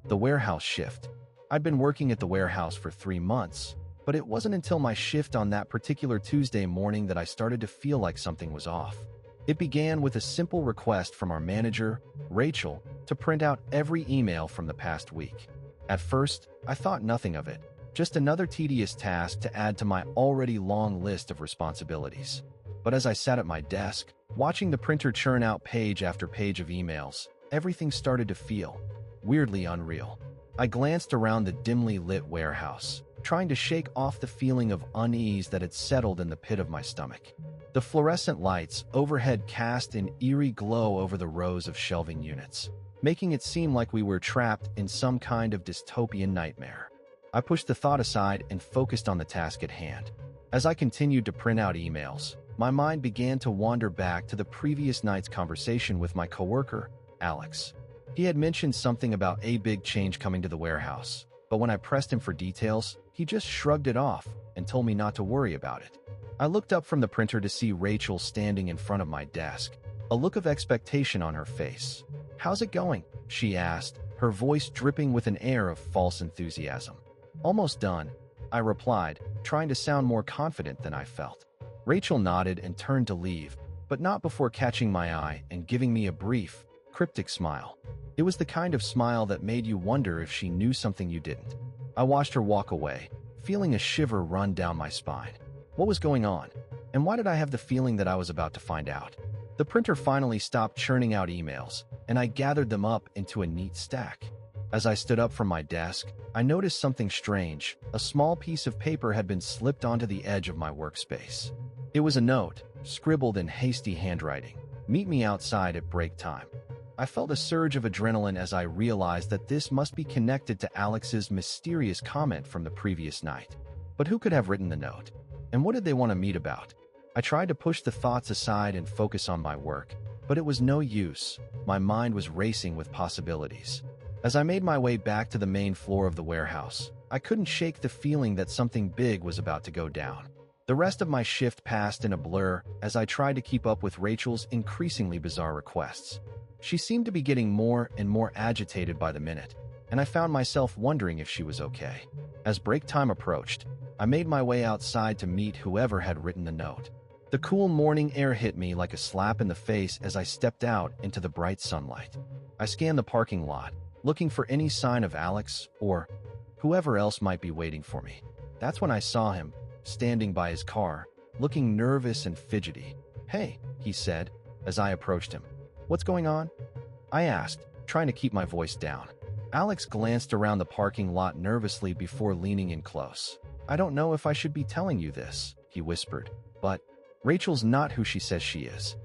The warehouse shift. I'd been working at the warehouse for 3 months, but it wasn't until my shift on that particular Tuesday morning that I started to feel like something was off. It began with a simple request from our manager, Rachel, to print out every email from the past week. At first, I thought nothing of it, just another tedious task to add to my already long list of responsibilities. But as I sat at my desk, watching the printer churn out page after page of emails, everything started to feel weirdly unreal. I glanced around the dimly lit warehouse, trying to shake off the feeling of unease that had settled in the pit of my stomach. The fluorescent lights overhead cast an eerie glow over the rows of shelving units, making it seem like we were trapped in some kind of dystopian nightmare. I pushed the thought aside and focused on the task at hand. As I continued to print out emails, my mind began to wander back to the previous night's conversation with my coworker, Alex. He had mentioned something about a big change coming to the warehouse, but when I pressed him for details, he just shrugged it off and told me not to worry about it. I looked up from the printer to see Rachel standing in front of my desk, a look of expectation on her face. "How's it going?" she asked, her voice dripping with an air of false enthusiasm. "Almost done," I replied, trying to sound more confident than I felt. Rachel nodded and turned to leave, but not before catching my eye and giving me a brief, cryptic smile. It was the kind of smile that made you wonder if she knew something you didn't. I watched her walk away, feeling a shiver run down my spine. What was going on? And why did I have the feeling that I was about to find out? The printer finally stopped churning out emails, and I gathered them up into a neat stack. As I stood up from my desk, I noticed something strange. A small piece of paper had been slipped onto the edge of my workspace. It was a note, scribbled in hasty handwriting. "Meet me outside at break time." I felt a surge of adrenaline as I realized that this must be connected to Alex's mysterious comment from the previous night. But who could have written the note? And what did they want to meet about? I tried to push the thoughts aside and focus on my work, but it was no use. My mind was racing with possibilities. As I made my way back to the main floor of the warehouse, I couldn't shake the feeling that something big was about to go down. The rest of my shift passed in a blur as I tried to keep up with Rachel's increasingly bizarre requests. She seemed to be getting more and more agitated by the minute, and I found myself wondering if she was okay. As break time approached, I made my way outside to meet whoever had written the note. The cool morning air hit me like a slap in the face as I stepped out into the bright sunlight. I scanned the parking lot, looking for any sign of Alex or whoever else might be waiting for me. That's when I saw him, standing by his car, looking nervous and fidgety. "Hey," he said, as I approached him. "What's going on?" I asked, trying to keep my voice down. Alex glanced around the parking lot nervously before leaning in close. "I don't know if I should be telling you this," he whispered, "but Rachel's not who she says she is.